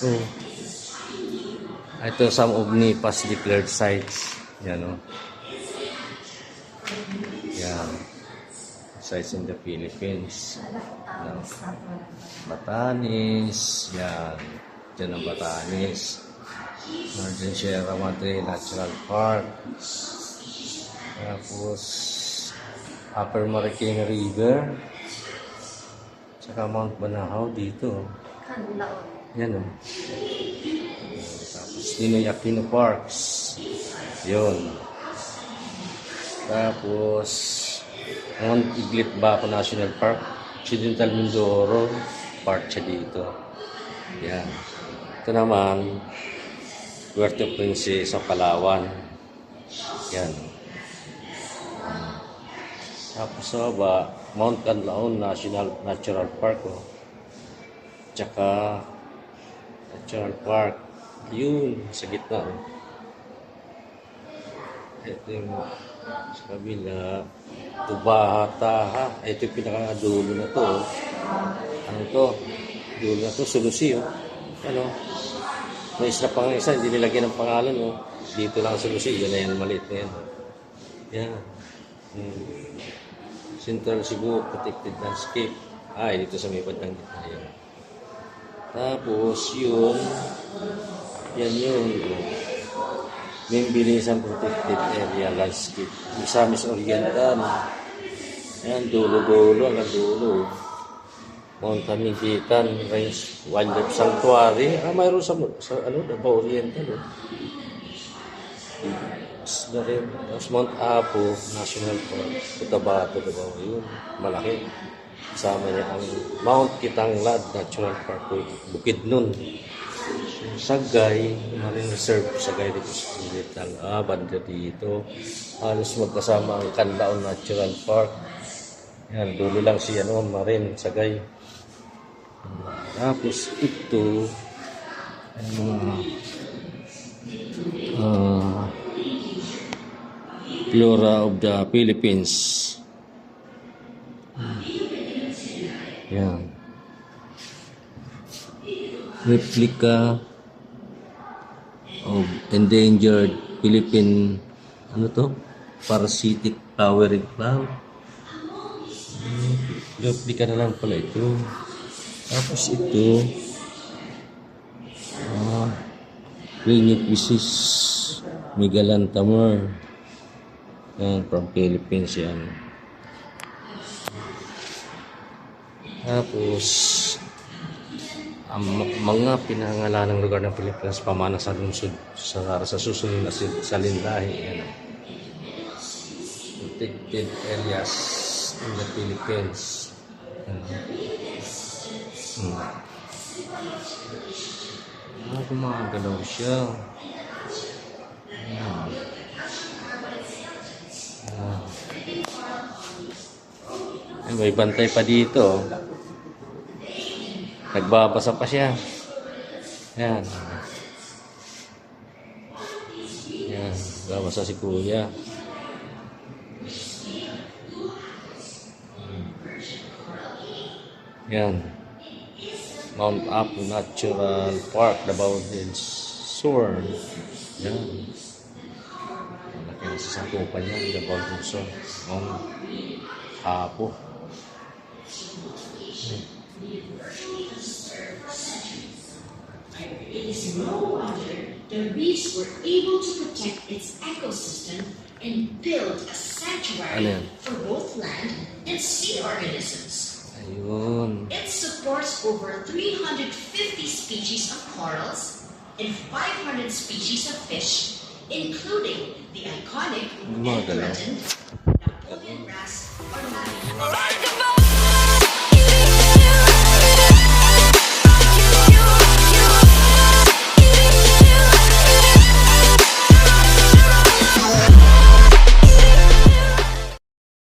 Oh. Ito some of NEPA's declared sites. Yan o. Yan. Sites in the Philippines. Yan. Batanes. Yan. Diyan ang Batanes. Northern Sierra Madre Natural Park. Tapos Upper Marikina River. Tsaka Mount Banahaw dito. Yan o. Tapos Ninoy Aquino Parks. Yun. Tapos Mount Iglit Baco National Park. Occidental Mindoro. Part siya dito. Yan. Ito naman Puerto Princesa, Palawan. Yan. Tapos sa baba, Mount Canlaon Natural Park. Oh. Tsaka Natural Park. Yun, sa gitna. Oh. Ito yung sa kabila. Tubahata. Ito yung pinakadulo na to. Oh. Ano to? Dulo na to, Sulusi. Oh. Ano? May isla pang isa, hindi nilagyan ng pangalan. Oh. Dito lang sa Lucy, yun na yan, maliit na yan. Yan. Central Cebu Protected Landscape. Ay, dito sa may bandang gitna yan. Tapos, yun. Yan yun. Membilisan Protected Area Landscape. Misamis Oriental. Yan, dulo-dulo, hanggang dulo. Mount Tamigitan Range Wildlife Sanctuary. Mayroon sa ano, Davao Oriental. Isla rin. Tapos Mount Apo National Park. Cotabato, Davao. Yun. Malaki. Kasama niya ang Mount Kitanglad Natural Park. Bukidnon. Sagay. Marine Reserve. Sagay dito sa Silitang. Banda dito. Halos magkasama ang Canlaon Natural Park. Yan. Dulo lang si Marine. Sagay. Tapos ito Flora of the Philippines. Yan. Replica of endangered Philippine parasitic flowering plant. Replica na lang pala ito. Tapos ito Rhiniopsis megalantamur. Yan, from Philippines yan. Tapos ang mga pinangalan ng lugar ng Pilipinas pamana sa lungsod sa susunod na salindahe. Yan. Protected areas in the Philippines. Gumagalaw siya. May bantay pa dito. Nagbabasa pa siya. Yan. Yan. Nagbabasa si Kuya. Yan. Mount Apo Natural Park, Davao del Sur. Yan. Malaki na sa sakupan niya, Davao del Sur. Mount Apo. It is no wonder the reefs were able to protect its ecosystem and build a sanctuary for both land and sea organisms. Ayun. It supports over 350 species of corals and 500 species of fish, including the iconic and threatened Napoleon wrasse or